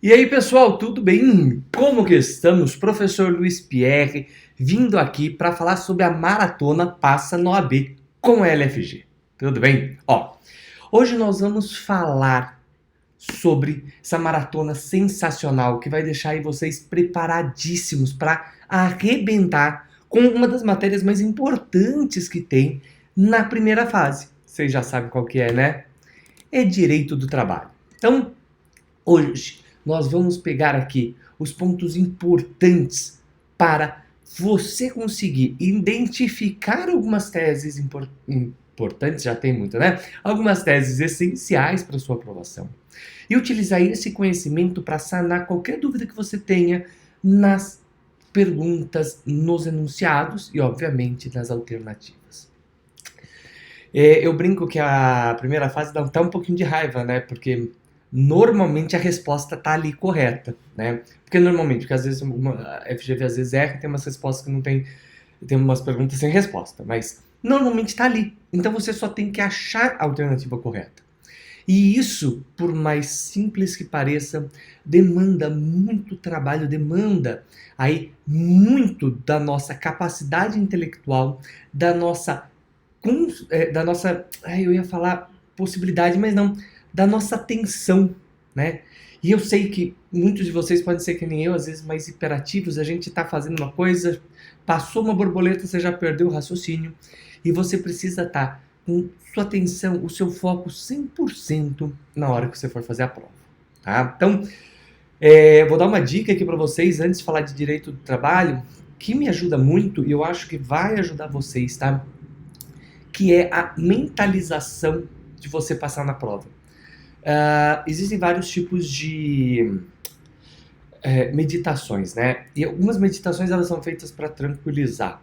E aí, pessoal, tudo bem? Como que estamos? Professor Luiz Pierre, vindo aqui para falar sobre a maratona Passa no AB com a LFG. Tudo bem? Hoje nós vamos falar sobre essa maratona sensacional que vai deixar aí vocês preparadíssimos para arrebentar com uma das matérias mais importantes que tem na primeira fase. Vocês já sabem qual que é, né? É direito do trabalho. Então, hoje nós vamos pegar aqui os pontos importantes para você conseguir identificar algumas teses importantes, já tem muito, né? Algumas teses essenciais para sua aprovação. E utilizar esse conhecimento para sanar qualquer dúvida que você tenha nas perguntas, nos enunciados e, obviamente, nas alternativas. Eu brinco que a primeira fase dá até um pouquinho de raiva, né? Porque normalmente a resposta tá ali correta, né? Porque às vezes a FGV às vezes erra e tem umas respostas que não tem umas perguntas sem resposta, mas normalmente tá ali. Então você só tem que achar a alternativa correta. E isso, por mais simples que pareça, demanda muito trabalho, demanda aí muito da nossa capacidade intelectual, eu ia falar possibilidade, mas não, da nossa atenção, né? E eu sei que muitos de vocês podem ser que nem eu, às vezes mais hiperativos, a gente está fazendo uma coisa, passou uma borboleta, você já perdeu o raciocínio, e você precisa estar com sua atenção, o seu foco 100% na hora que você for fazer a prova, tá? Então, vou dar uma dica aqui para vocês, antes de falar de direito do trabalho, que me ajuda muito, e eu acho que vai ajudar vocês, tá? Que é a mentalização de você passar na prova. Existem vários tipos de meditações, né? E algumas meditações elas são feitas para tranquilizar.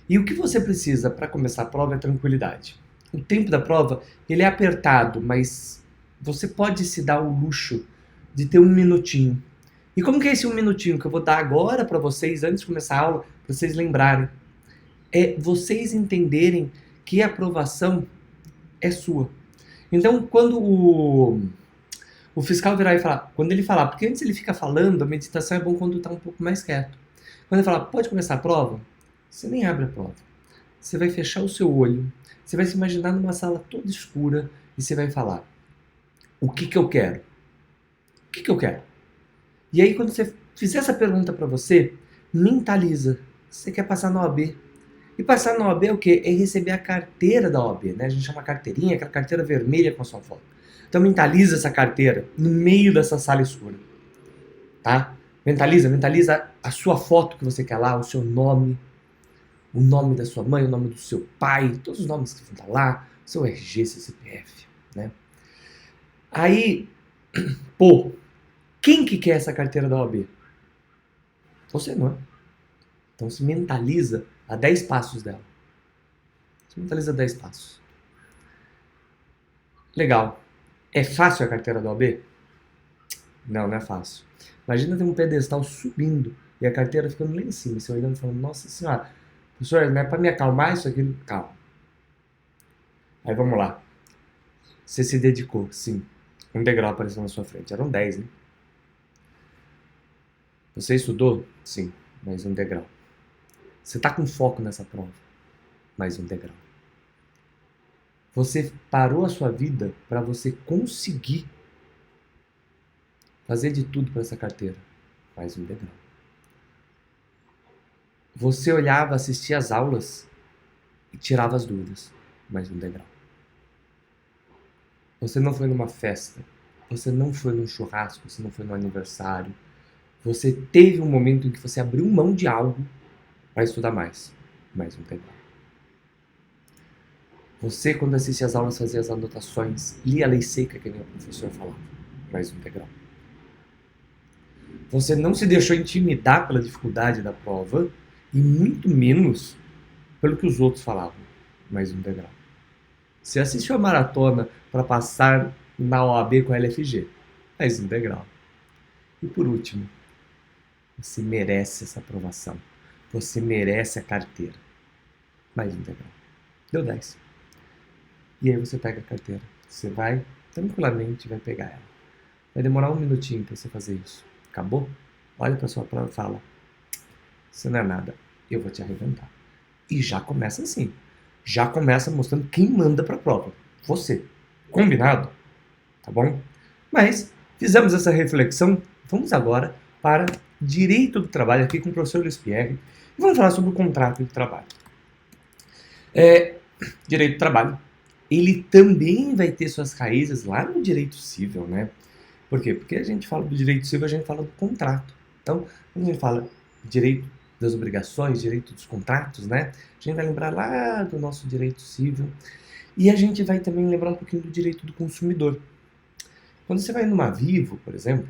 E o que você precisa para começar a prova é tranquilidade. O tempo da prova ele é apertado, mas você pode se dar o luxo de ter um minutinho. E como que é esse um minutinho que eu vou dar agora para vocês, antes de começar a aula, para vocês lembrarem? É vocês entenderem que a aprovação é sua. Então, quando o fiscal virar e falar, quando ele falar, porque antes ele fica falando, a meditação é bom quando está um pouco mais quieto. Quando ele falar, pode começar a prova, você nem abre a prova. Você vai fechar o seu olho, você vai se imaginar numa sala toda escura e você vai falar, o que eu quero? O que eu quero? E aí, quando você fizer essa pergunta para você, mentaliza. Você quer passar na OAB. E passar na OAB é o quê? É receber a carteira da OAB, né? A gente chama carteirinha, aquela carteira vermelha com a sua foto. Então mentaliza essa carteira no meio dessa sala escura, tá? Mentaliza a sua foto que você quer lá, o seu nome, o nome da sua mãe, o nome do seu pai, todos os nomes que vão estar lá, seu RG, seu CPF, né? Aí, quem que quer essa carteira da OAB? Você não é? Então se mentaliza a 10 passos dela. Se mentaliza 10 passos. Legal. É fácil a carteira da OAB? Não, não é fácil. Imagina ter um pedestal subindo e a carteira ficando lá em cima. Você olhando e falando, nossa senhora, professor, não é para me acalmar isso aqui? Calma. Aí vamos lá. Você se dedicou, sim. Um degrau apareceu na sua frente. Eram 10, né? Você estudou? Sim, mais um degrau. Você está com foco nessa prova? Mais um degrau. Você parou a sua vida para você conseguir fazer de tudo para essa carteira? Mais um degrau. Você olhava, assistia às aulas e tirava as dúvidas? Mais um degrau. Você não foi numa festa, você não foi num churrasco, você não foi num aniversário. Você teve um momento em que você abriu mão de algo para estudar mais um degrau. Você, quando assistia às aulas, fazia as anotações, lia a lei seca, que nem o professor falava. Mais um degrau. Você não se deixou intimidar pela dificuldade da prova e muito menos pelo que os outros falavam. Mais um degrau. Você assistiu a maratona para passar na OAB com a LFG. Mais um degrau. E por último, você merece essa aprovação. Você merece a carteira. Mais um degrau. Deu 10. E aí você pega a carteira. Você vai tranquilamente vai pegar ela. Vai demorar 1 minutinho para você fazer isso. Acabou? Olha para sua prova e fala: isso não é nada, eu vou te arrebentar. E já começa assim. Já começa mostrando quem manda para a prova. Você. Combinado? Tá bom? Mas fizemos essa reflexão. Vamos agora para direito do trabalho aqui com o professor Luiz Pierre. E vamos falar sobre o contrato de trabalho. Direito do trabalho, ele também vai ter suas raízes lá no direito civil, né? Por quê? Porque a gente fala do direito civil, a gente fala do contrato. Então, quando a gente fala direito das obrigações, direito dos contratos, né? A gente vai lembrar lá do nosso direito civil. E a gente vai também lembrar um pouquinho do direito do consumidor. Quando você vai numa Vivo, por exemplo,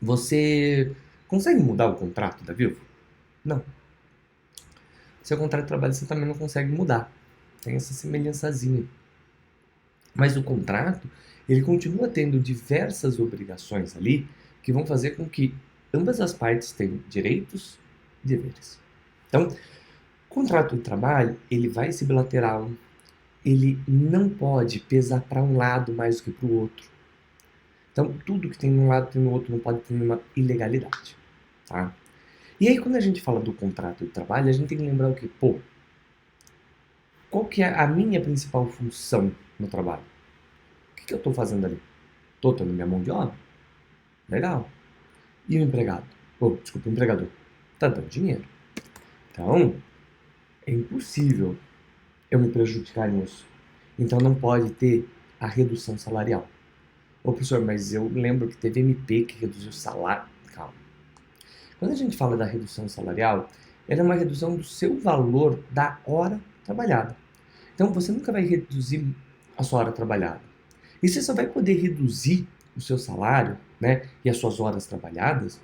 você consegue mudar o contrato da Vivo? Não. Seu contrato de trabalho você também não consegue mudar. Tem essa semelhançazinha. Mas o contrato, ele continua tendo diversas obrigações ali que vão fazer com que ambas as partes tenham direitos e deveres. Então, o contrato de trabalho, ele vai ser bilateral, ele não pode pesar para um lado mais do que para o outro. Então, tudo que tem num lado tem no outro, não pode ter nenhuma ilegalidade, tá? E aí, quando a gente fala do contrato de trabalho, a gente tem que lembrar o quê? Pô, qual que é a minha principal função no trabalho? O que eu estou fazendo ali? Estou tendo minha mão de obra? Legal. E o empregado? Desculpa, o empregador. Está dando dinheiro. Então, é impossível eu me prejudicar nisso. Então, não pode ter a redução salarial. Professor, mas eu lembro que teve MP que reduziu o salário. Calma. Quando a gente fala da redução salarial, ela é uma redução do seu valor da hora trabalhada. Então, você nunca vai reduzir a sua hora trabalhada. E você só vai poder reduzir o seu salário, né, e as suas horas trabalhadas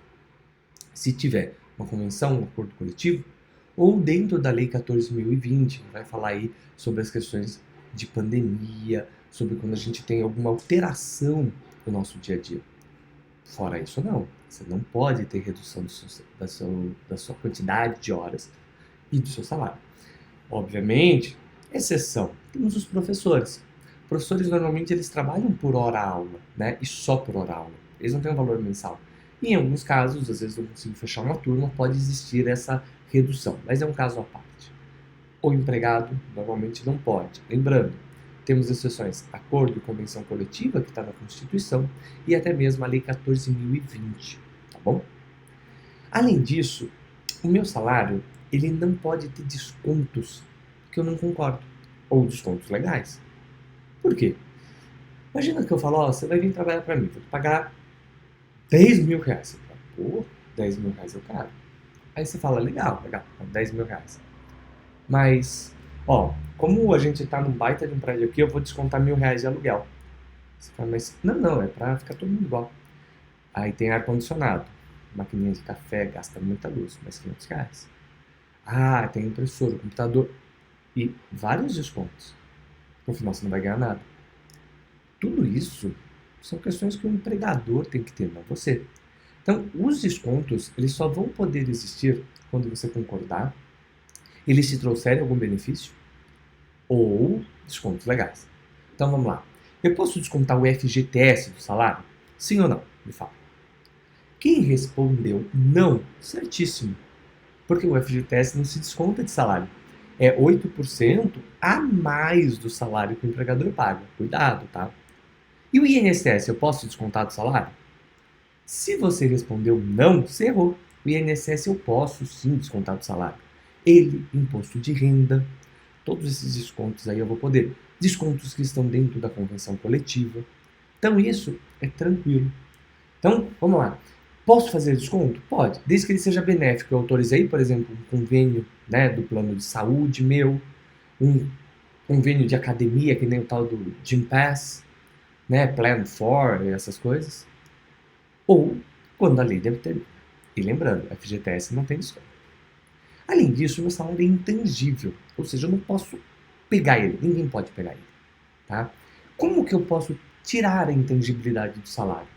se tiver uma convenção, um acordo coletivo, ou dentro da Lei 14.020, que vai falar aí sobre as questões de pandemia, sobre quando a gente tem alguma alteração no nosso dia a dia. Fora isso, não. Você não pode ter redução da sua quantidade de horas e do seu salário. Obviamente, exceção, temos os professores. Professores, normalmente, eles trabalham por hora-aula, né? E só por hora-aula. Eles não têm um valor mensal. E em alguns casos, às vezes não consigo fechar uma turma, pode existir essa redução, mas é um caso à parte. O empregado, normalmente, não pode. Lembrando, temos exceções, acordo e convenção coletiva, que está na Constituição, e até mesmo a Lei 14.020, tá bom? Além disso, o meu salário, ele não pode ter descontos que eu não concordo, ou descontos legais. Por quê? Imagina que eu falo, você vai vir trabalhar para mim, vou te pagar 10 mil reais. Você fala, pô, 10 mil reais é caro. Aí você fala, legal, 10 mil reais. Mas, como a gente tá num baita de um prédio aqui, eu vou descontar 1.000 reais de aluguel. Você fala, mas não, é pra ficar todo mundo igual. Aí tem ar-condicionado, maquininha de café, gasta muita luz, mas 500 reais. Tem impressora, computador e vários descontos. No final você não vai ganhar nada. Tudo isso são questões que o empregador tem que ter, não você. Então, os descontos, eles só vão poder existir quando você concordar, eles te trouxerem algum benefício ou descontos legais. Então, vamos lá. Eu posso descontar o FGTS do salário? Sim ou não? Me fala. Quem respondeu não, certíssimo. Porque o FGTS não se desconta de salário. É 8% a mais do salário que o empregador paga. Cuidado, tá? E o INSS, eu posso descontar do salário? Se você respondeu não, você errou. O INSS eu posso sim descontar do salário. Ele, imposto de renda, todos esses descontos aí eu vou poder. Descontos que estão dentro da convenção coletiva. Então isso é tranquilo. Então, vamos lá. Posso fazer desconto? Pode, desde que ele seja benéfico. Eu autorizei, por exemplo, um convênio, né, do plano de saúde meu, um convênio de academia, que nem o tal do Gym Pass, né, Plan 4, essas coisas. Ou quando a lei determina. E lembrando, a FGTS não tem desconto. Além disso, o meu salário é intangível, ou seja, eu não posso pegar ele, ninguém pode pegar ele. Tá? Como que eu posso tirar a intangibilidade do salário?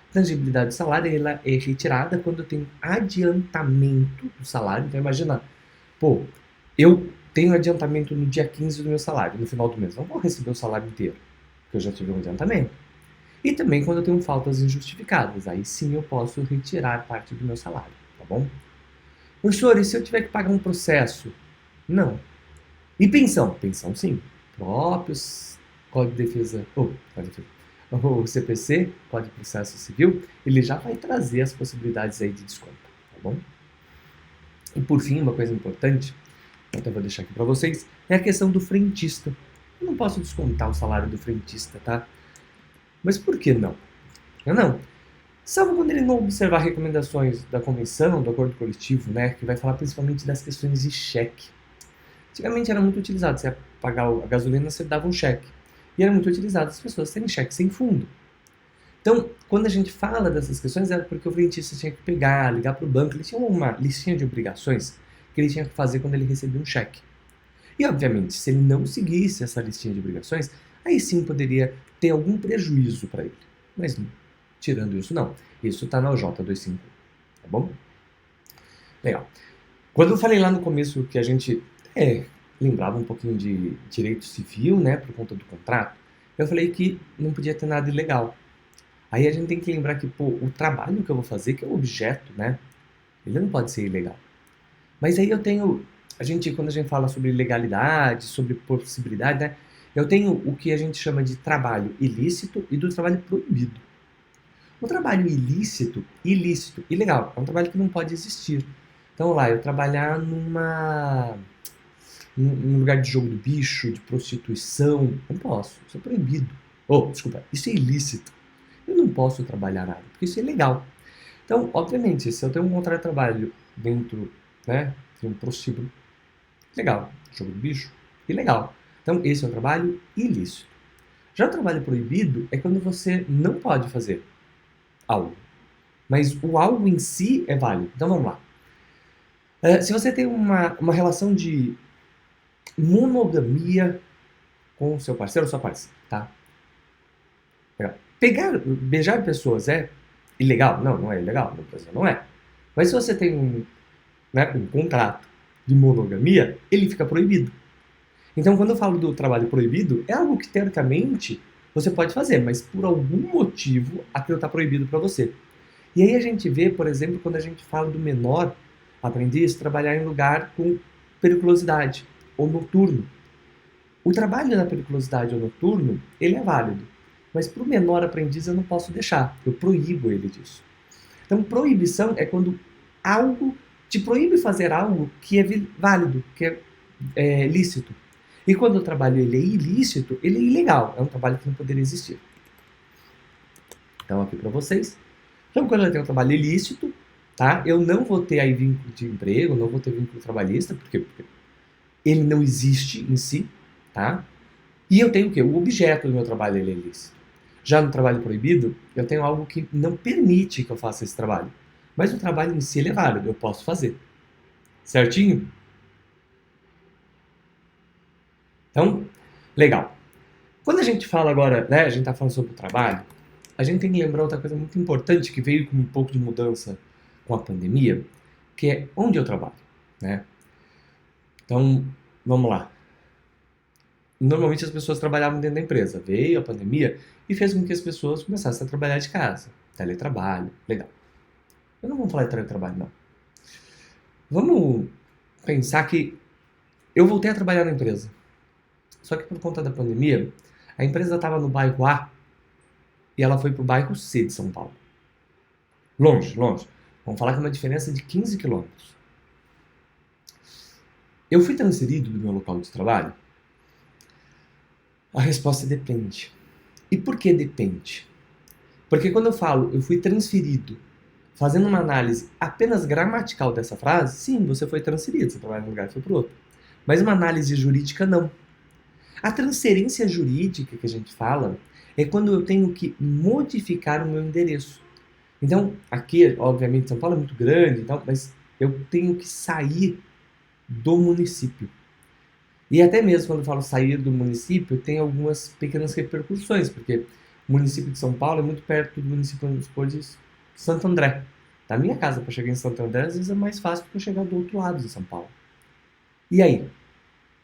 A tangibilidade do salário ela é retirada quando eu tenho adiantamento do salário. Então imagina, eu tenho adiantamento no dia 15 do meu salário, no final do mês. Não vou receber o salário inteiro, porque eu já tive um adiantamento. E também quando eu tenho faltas injustificadas, aí sim eu posso retirar parte do meu salário, tá bom? Professor, e se eu tiver que pagar um processo? Não. E pensão? Pensão sim. Próprios Código de Defesa, o CPC, Código de Processo Civil, ele já vai trazer as possibilidades aí de desconto, tá bom? E por fim, uma coisa importante, eu até vou deixar aqui para vocês, é a questão do frentista. Eu não posso descontar o salário do frentista, tá? Mas por que não? Eu não. Salvo quando ele não observar recomendações da convenção, do acordo coletivo, né, que vai falar principalmente das questões de cheque. Antigamente era muito utilizado, você ia pagar a gasolina, você dava um cheque. E era muito utilizado as pessoas terem cheque sem fundo. Então, quando a gente fala dessas questões, era porque o frentista tinha que pegar, ligar para o banco, ele tinha uma listinha de obrigações que ele tinha que fazer quando ele recebia um cheque. E, obviamente, se ele não seguisse essa listinha de obrigações, aí sim poderia ter algum prejuízo para ele. Mas, tirando isso, não. Isso está na OJ 251, tá bom? Legal. Quando eu falei lá no começo que a gente lembrava um pouquinho de direito civil, né, por conta do contrato, eu falei que não podia ter nada ilegal. Aí a gente tem que lembrar que, pô, o trabalho que eu vou fazer, que é o objeto, né, ele não pode ser ilegal. Mas aí eu tenho, quando a gente fala sobre legalidade, sobre possibilidade, né, eu tenho o que a gente chama de trabalho ilícito e do trabalho proibido. O trabalho ilícito, ilegal, é um trabalho que não pode existir. Então lá, eu trabalhar num lugar de jogo do bicho, de prostituição, eu não posso, isso é proibido. Desculpa, isso é ilícito. Eu não posso trabalhar nada, porque isso é ilegal. Então, obviamente, se eu tenho um contrato de trabalho dentro, né, de um prostíbulo, legal. Jogo do bicho, ilegal. Então, esse é um trabalho ilícito. Já o trabalho proibido é quando você não pode fazer algo, mas o algo em si é válido. Então, vamos lá. Se você tem uma relação de monogamia com o seu parceiro ou sua parceira, tá? Beijar pessoas é ilegal? Não, não é ilegal, no Brasil não é. Mas se você tem um contrato de monogamia, ele fica proibido. Então, quando eu falo do trabalho proibido, é algo que, teoricamente, você pode fazer, mas por algum motivo aquilo está proibido para você. E aí a gente vê, por exemplo, quando a gente fala do menor aprendiz trabalhar em lugar com periculosidade ou noturno. O trabalho na periculosidade ou noturno, ele é válido. Mas para o menor aprendiz eu não posso deixar, eu proíbo ele disso. Então, proibição é quando algo te proíbe fazer algo que é válido, que é lícito. E quando o trabalho ele é ilícito, ele é ilegal, é um trabalho que não poderia existir. Então, aqui para vocês. Então, quando eu tenho um trabalho ilícito, tá? Eu não vou ter aí vínculo de emprego, não vou ter vínculo trabalhista, porque ele não existe em si, tá? E eu tenho o quê? O objeto do meu trabalho ele é ilícito. Já no trabalho proibido, eu tenho algo que não permite que eu faça esse trabalho. Mas o trabalho em si ele é válido, eu posso fazer. Certinho? Então, legal. Quando a gente fala agora, né, a gente está falando sobre o trabalho, a gente tem que lembrar outra coisa muito importante que veio com um pouco de mudança com a pandemia, que é onde eu trabalho, né? Então, vamos lá. Normalmente as pessoas trabalhavam dentro da empresa. Veio a pandemia e fez com que as pessoas começassem a trabalhar de casa. Teletrabalho, legal. Eu não vou falar de teletrabalho, não. Vamos pensar que eu voltei a trabalhar na empresa. Só que por conta da pandemia, a empresa estava no bairro A e ela foi para o bairro C de São Paulo. Longe, longe. Vamos falar que é uma diferença de 15 quilômetros. Eu fui transferido do meu local de trabalho? A resposta depende. E por que depende? Porque quando eu falo eu fui transferido, fazendo uma análise apenas gramatical dessa frase, sim, você foi transferido, você trabalha num lugar e foi para o outro. Mas uma análise jurídica, não. A transferência jurídica que a gente fala é quando eu tenho que modificar o meu endereço. Então, aqui, obviamente, São Paulo é muito grande, então, mas eu tenho que sair do município. E até mesmo quando eu falo sair do município, tem algumas pequenas repercussões, porque o município de São Paulo é muito perto do município de Santo André. Da minha casa para chegar em Santo André, às vezes é mais fácil do que eu chegar do outro lado de São Paulo. E aí?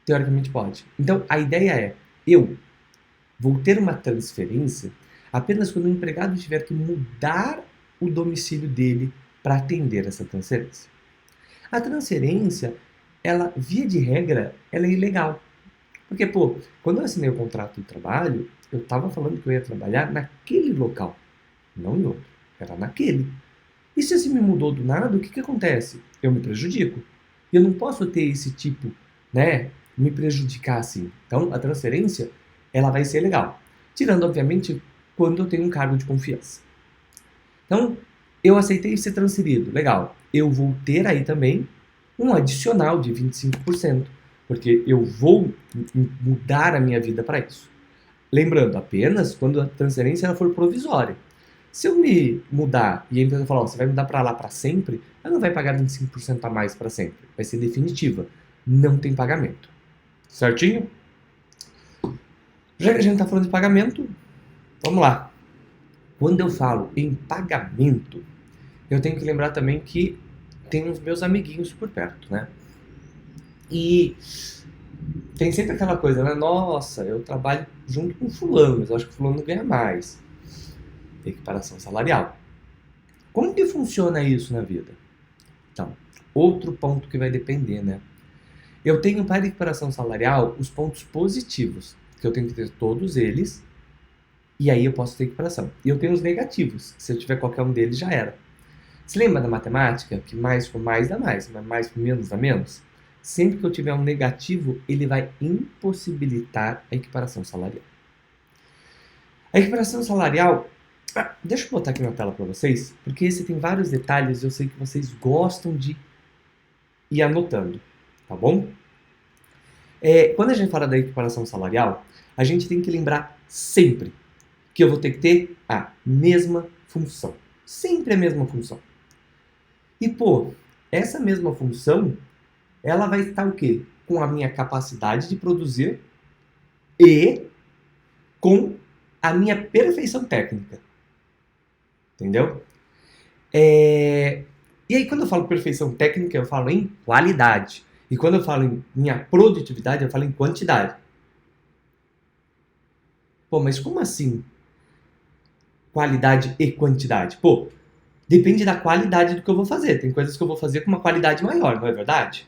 Teoricamente pode. Então, a ideia é, eu vou ter uma transferência apenas quando o empregado tiver que mudar o domicílio dele para atender essa transferência. A transferência, ela, via de regra, ela é ilegal. Porque, pô, quando eu assinei o contrato de trabalho, eu estava falando que eu ia trabalhar naquele local, não em outro. Era naquele. E se assim me mudou do nada, o que acontece? Eu me prejudico. E eu não posso ter esse tipo, né, me prejudicar assim. Então, a transferência, ela vai ser legal. Tirando, obviamente, quando eu tenho um cargo de confiança. Então, eu aceitei ser transferido. Legal. Eu vou ter aí também um adicional de 25%, porque eu vou mudar a minha vida para isso. Lembrando, apenas quando a transferência ela for provisória. Se eu me mudar e a empresa falar, você vai mudar para lá para sempre, ela não vai pagar 25% a mais para sempre. Vai ser definitiva. Não tem pagamento. Certinho? Já que a gente está falando de pagamento, vamos lá. Quando eu falo em pagamento, eu tenho que lembrar também que tem os meus amiguinhos por perto, né? E tem sempre aquela coisa, né? Nossa, eu trabalho junto com fulano, mas eu acho que fulano ganha mais. Equiparação salarial. Como que funciona isso na vida? Então, outro ponto que vai depender, né? Eu tenho para a equiparação salarial os pontos positivos, que eu tenho que ter todos eles, e aí eu posso ter equiparação. E eu tenho os negativos, se eu tiver qualquer um deles já era. Se lembra da matemática, que mais com mais dá mais, mas mais com menos dá menos? Sempre que eu tiver um negativo, ele vai impossibilitar a equiparação salarial. A equiparação salarial, deixa eu botar aqui na tela para vocês, porque esse tem vários detalhes e eu sei que vocês gostam de ir anotando, tá bom? Quando a gente fala da equiparação salarial, a gente tem que lembrar sempre que eu vou ter que ter a mesma função. Sempre a mesma função. E, pô, essa mesma função, ela vai estar o quê? Com a minha capacidade de produzir e com a minha perfeição técnica. Entendeu? E aí, quando eu falo perfeição técnica, eu falo em qualidade. E quando eu falo em minha produtividade, eu falo em quantidade. Pô, mas como assim? Qualidade e quantidade? Pô, depende da qualidade do que eu vou fazer. Tem coisas que eu vou fazer com uma qualidade maior, não é verdade?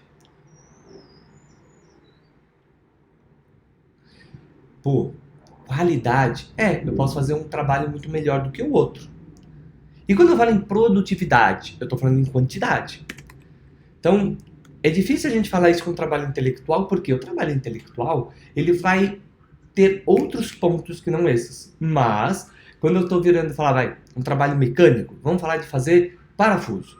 Pô, qualidade. Eu posso fazer um trabalho muito melhor do que o outro. E quando eu falo em produtividade, eu estou falando em quantidade. Então, é difícil a gente falar isso com o trabalho intelectual, porque o trabalho intelectual, ele vai ter outros pontos que não esses. Mas, quando eu estou virando e falar, um trabalho mecânico, vamos falar de fazer parafuso.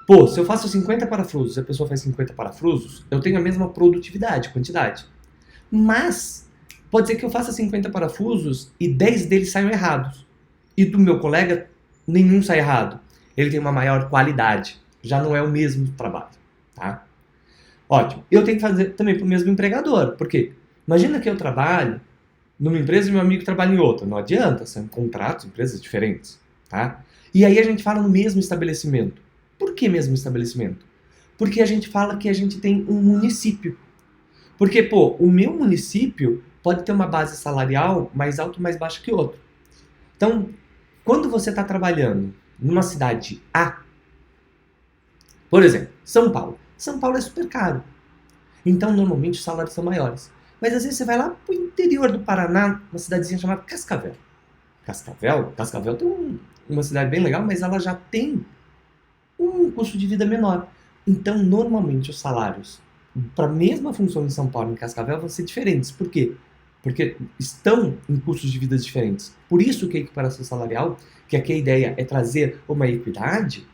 Pô, se eu faço 50 parafusos e a pessoa faz 50 parafusos, eu tenho a mesma produtividade, quantidade. Mas, pode ser que eu faça 50 parafusos e 10 deles saiam errados. E do meu colega, nenhum sai errado. Ele tem uma maior qualidade. Já não é o mesmo trabalho, tá? Ótimo. Eu tenho que fazer também para o mesmo empregador. Por quê? Imagina que eu trabalho numa empresa e meu amigo trabalha em outra. Não adianta, são contratos, empresas diferentes, tá? E aí a gente fala no mesmo estabelecimento. Por que mesmo estabelecimento? Porque a gente fala que a gente tem um município. Porque, pô, o meu município pode ter uma base salarial mais alta ou mais baixa que outro. Então, quando você está trabalhando numa cidade A, por exemplo, São Paulo. São Paulo é super caro. Então, normalmente, os salários são maiores. Mas, às vezes, você vai lá para o interior do Paraná, uma cidadezinha chamada Cascavel. Cascavel tem uma cidade bem legal, mas ela já tem um custo de vida menor. Então, normalmente, os salários para a mesma função em São Paulo e em Cascavel vão ser diferentes. Por quê? Porque estão em custos de vida diferentes. Por isso que a equiparação salarial, que aqui a ideia é trazer uma equidade,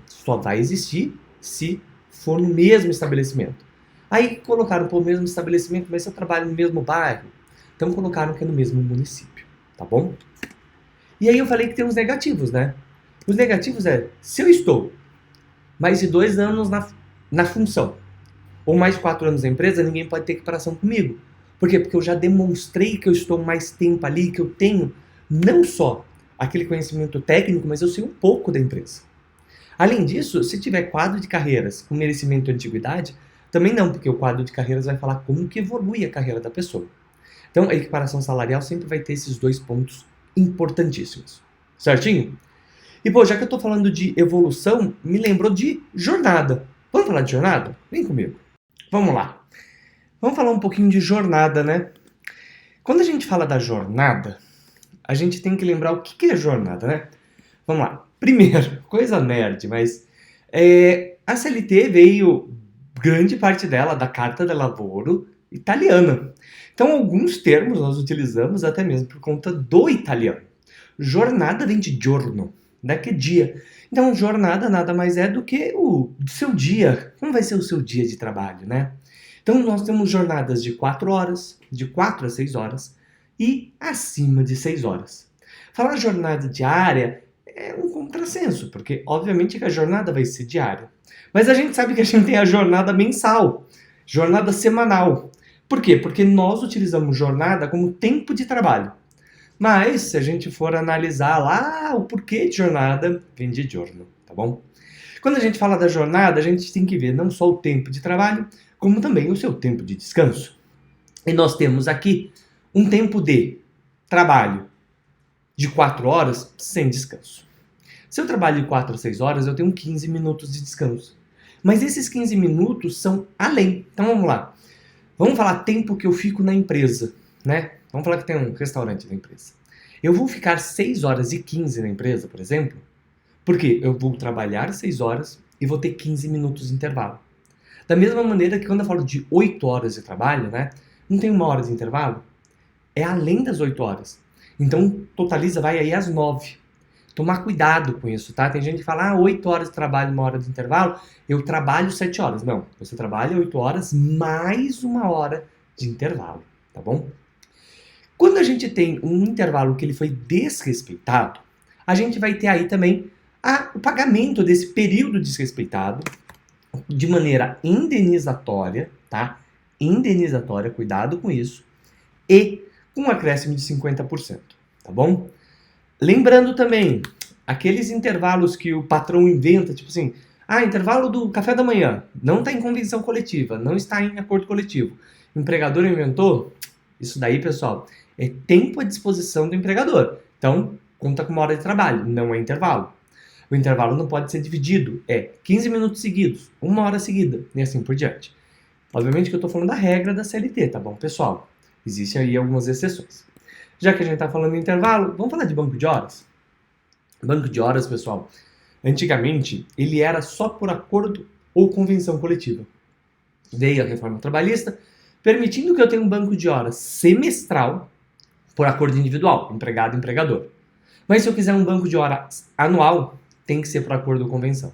só vai existir se for no mesmo estabelecimento. Aí colocaram, o mesmo estabelecimento, mas se eu trabalho no mesmo bairro, então colocaram que é no mesmo município, tá bom? E aí eu falei que tem os negativos, né? Os negativos se eu estou mais de 2 anos na função, ou mais de 4 anos na empresa, ninguém pode ter equiparação comigo. Por quê? Porque eu já demonstrei que eu estou mais tempo ali, que eu tenho não só aquele conhecimento técnico, mas eu sei um pouco da empresa. Além disso, se tiver quadro de carreiras com merecimento e antiguidade, também não, porque o quadro de carreiras vai falar como que evolui a carreira da pessoa. Então, a equiparação salarial sempre vai ter esses dois pontos importantíssimos. Certinho? E, pô, já que eu tô falando de evolução, me lembrou de jornada. Vamos falar de jornada? Vem comigo. Vamos lá. Vamos falar um pouquinho de jornada, né? Quando a gente fala da jornada, a gente tem que lembrar o que é jornada, né? Vamos lá. Primeiro, coisa nerd, mas a CLT veio, grande parte dela, da Carta del Lavoro italiana. Então, alguns termos nós utilizamos até mesmo por conta do italiano. Jornada vem de giorno, né, que é dia. Então, jornada nada mais é do que o seu dia. Como vai ser o seu dia de trabalho, né? Então, nós temos jornadas de 4 horas, de 4 a 6 horas e acima de 6 horas. Falar jornada diária é um contrassenso, porque obviamente que a jornada vai ser diária. Mas a gente sabe que a gente tem a jornada mensal, jornada semanal. Por quê? Porque nós utilizamos jornada como tempo de trabalho. Mas, se a gente for analisar lá o porquê de jornada, vem de giorno, tá bom? Quando a gente fala da jornada, a gente tem que ver não só o tempo de trabalho, como também o seu tempo de descanso. E nós temos aqui um tempo de trabalho de 4 horas sem descanso. Se eu trabalho de 4 a 6 horas, eu tenho 15 minutos de descanso. Mas esses 15 minutos são além. Então vamos lá. Vamos falar tempo que eu fico na empresa, né? Vamos falar que tem um restaurante na empresa. Eu vou ficar 6 horas e 15 na empresa, por exemplo, porque eu vou trabalhar 6 horas e vou ter 15 minutos de intervalo. Da mesma maneira que quando eu falo de 8 horas de trabalho, né? Não tem 1 hora de intervalo? É além das 8 horas. Então, totaliza, vai aí às 9. Tomar cuidado com isso, tá? Tem gente que fala, 8 horas de trabalho, 1 hora de intervalo, eu trabalho 7 horas. Não, você trabalha 8 horas mais 1 hora de intervalo, tá bom? Quando a gente tem um intervalo que ele foi desrespeitado, a gente vai ter aí também o pagamento desse período desrespeitado de maneira indenizatória, tá? Indenizatória, cuidado com isso, e com um acréscimo de 50%, tá bom? Lembrando também, aqueles intervalos que o patrão inventa, tipo assim, intervalo do café da manhã, não está em convenção coletiva, não está em acordo coletivo. O empregador inventou, isso daí, pessoal, é tempo à disposição do empregador. Então, conta com 1 hora de trabalho, não é intervalo. O intervalo não pode ser dividido, é 15 minutos seguidos, 1 hora seguida, e assim por diante. Obviamente que eu estou falando da regra da CLT, tá bom, pessoal? Existem aí algumas exceções. Já que a gente está falando de intervalo, vamos falar de banco de horas? Banco de horas, pessoal, antigamente ele era só por acordo ou convenção coletiva. Veio a reforma trabalhista, permitindo que eu tenha um banco de horas semestral por acordo individual, empregado e empregador. Mas se eu quiser um banco de horas anual, tem que ser por acordo ou convenção.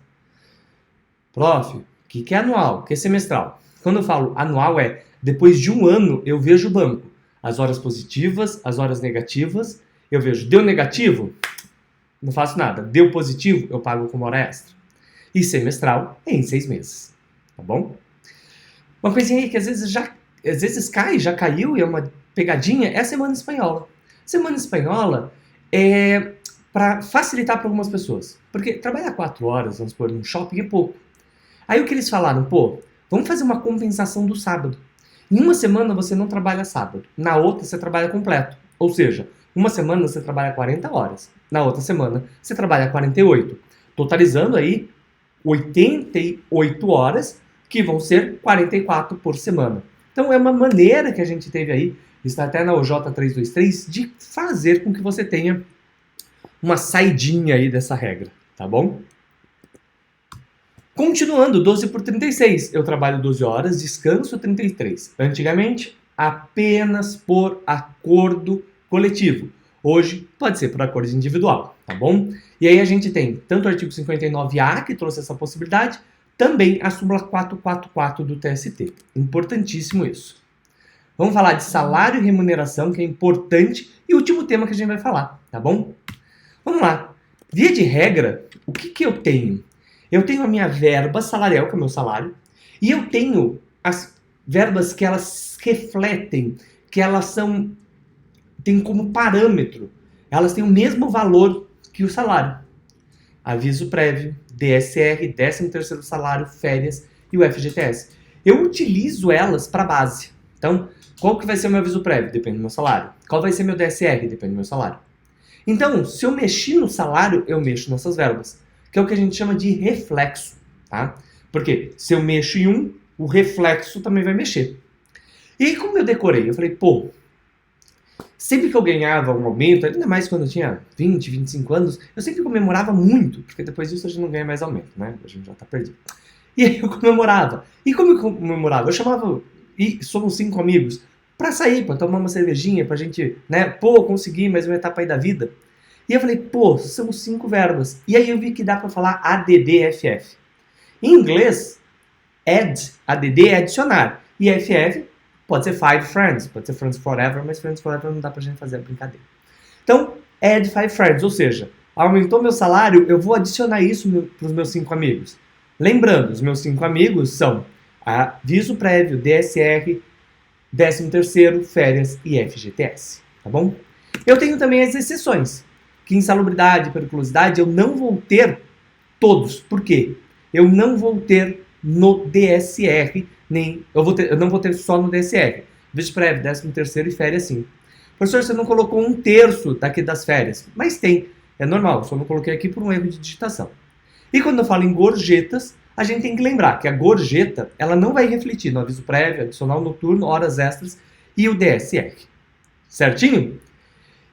Prof, o que é anual? O que é semestral? Quando eu falo anual depois de 1 ano eu vejo o banco. As horas positivas, as horas negativas, eu vejo. Deu negativo? Não faço nada. Deu positivo? Eu pago com 1 hora extra. E semestral é em 6 meses. Tá bom? Uma coisinha aí que às vezes já caiu e é uma pegadinha, é a semana espanhola. Semana espanhola é para facilitar para algumas pessoas. Porque trabalhar 4 horas, vamos supor, num shopping é pouco. Aí o que eles falaram? Vamos fazer uma compensação do sábado. Em uma semana você não trabalha sábado, na outra você trabalha completo. Ou seja, uma semana você trabalha 40 horas, na outra semana você trabalha 48. Totalizando aí 88 horas, que vão ser 44 por semana. Então é uma maneira que a gente teve aí, está até na OJ 323, de fazer com que você tenha uma saidinha aí dessa regra, tá bom? Continuando, 12 por 36. Eu trabalho 12 horas, descanso 33. Antigamente, apenas por acordo coletivo. Hoje, pode ser por acordo individual, tá bom? E aí a gente tem tanto o artigo 59A, que trouxe essa possibilidade, também a súmula 444 do TST. Importantíssimo isso. Vamos falar de salário e remuneração, que é importante, e o último tema que a gente vai falar, tá bom? Vamos lá. Via de regra, o que eu tenho? Eu tenho a minha verba salarial, que é o meu salário, e eu tenho as verbas que elas refletem, que elas têm como parâmetro, elas têm o mesmo valor que o salário. Aviso prévio, DSR, 13º salário, férias e o FGTS. Eu utilizo elas para base, Então, qual que vai ser o meu aviso prévio? Depende do meu salário. Qual vai ser meu DSR? Depende do meu salário. Então, se eu mexi no salário, eu mexo nessas verbas, que é o que a gente chama de reflexo, tá? Porque se eu mexo em um, o reflexo também vai mexer. E aí, como eu decorei? Eu falei, pô, sempre que eu ganhava um aumento, ainda mais quando eu tinha 20, 25 anos, eu sempre comemorava muito, porque depois disso a gente não ganha mais aumento, né? A gente já tá perdido. E aí eu comemorava. E como eu comemorava? Eu chamava, e somos 5 amigos, pra sair, pra tomar uma cervejinha, pra gente, né? Pô, consegui mais uma etapa aí da vida. E eu falei, pô, são 5 verbas. E aí eu vi que dá pra falar ADD-FF. Em inglês, ADD é adicionar. E FF pode ser five friends, pode ser friends forever, mas friends forever não dá pra gente fazer a brincadeira. Então, add five friends, ou seja, aumentou meu salário, eu vou adicionar isso para os meus 5 amigos. Lembrando, os meus 5 amigos são aviso prévio, DSR, 13º, férias e FGTS, tá bom? Eu tenho também as exceções, que insalubridade e periculosidade eu não vou ter todos. Por quê? Eu não vou ter no DSR, eu não vou ter só no DSR. Aviso prévio, 13º e férias sim. Professor, você não colocou 1/3 daqui das férias. Mas tem, é normal, só não coloquei aqui por um erro de digitação. E quando eu falo em gorjetas, a gente tem que lembrar que a gorjeta, ela não vai refletir no aviso prévio, adicional noturno, horas extras e o DSR. Certinho?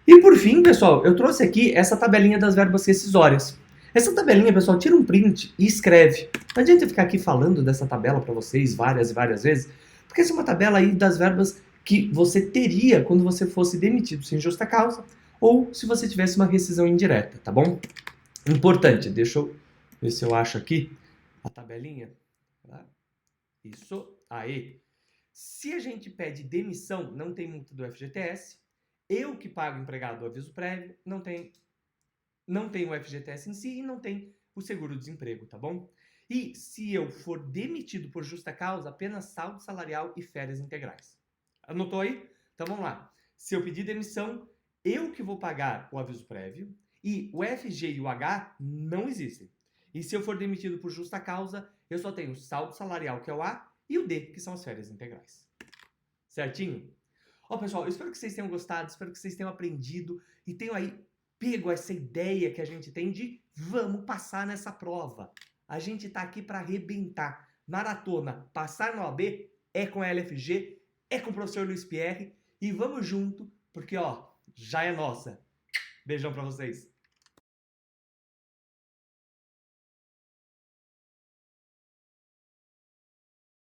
E por fim, pessoal, eu trouxe aqui essa tabelinha das verbas rescisórias. Essa tabelinha, pessoal, tira um print e escreve. Não adianta ficar aqui falando dessa tabela para vocês várias e várias vezes, porque essa é uma tabela aí das verbas que você teria quando você fosse demitido sem justa causa ou se você tivesse uma rescisão indireta, tá bom? Importante, deixa eu ver se eu acho aqui a tabelinha. Isso, aí. Se a gente pede demissão, não tem multa do FGTS. Eu que pago o empregado o aviso prévio, não tem o FGTS em si e não tem o seguro-desemprego, tá bom? E se eu for demitido por justa causa, apenas saldo salarial e férias integrais. Anotou aí? Então vamos lá. Se eu pedir demissão, eu que vou pagar o aviso prévio e o FG e o H não existem. E se eu for demitido por justa causa, eu só tenho o saldo salarial, que é o A, e o D, que são as férias integrais. Certinho? Ó, pessoal, eu espero que vocês tenham gostado, espero que vocês tenham aprendido e tenham aí pego essa ideia que a gente tem de vamos passar nessa prova. A gente tá aqui para arrebentar. Maratona, passar no OAB é com a LFG, é com o professor Luiz Pierre e vamos junto, porque ó, já é nossa. Beijão para vocês.